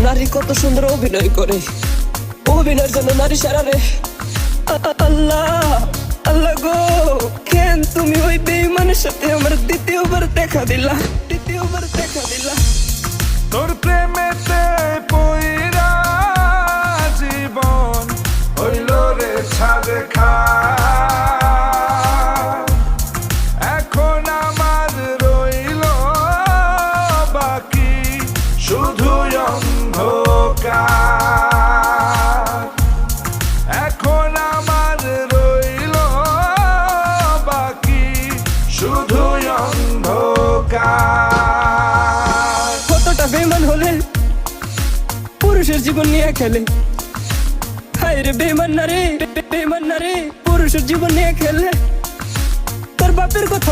নারী কত সুন্দর অভিনয় করে, অভিনয়ের জন্য নারী সারা রে। আল্লাহ আল্লাহ গো, কেন তুমি ওই বেঈমানের সাথে আমার দ্বিতীয়বার দেখা দিলা, দ্বিতীয়বার দেখা দিলা। তোর প্রেমেতে পইরা জীবন হইল রে ছাড়ে খা। এখন আমার রইল বাকি শুধু অন্ধকার। এখন আমার রইল বাকি শুধু অন্ধকার। কতটা বেঈমান হলে পুরুষের জীবন নিয়ে খেলে, হায় রে বেঈমান না রে, বেঈমান না রে, পুরুষের জীবন নিয়ে খেলে। তোর বাপের কথা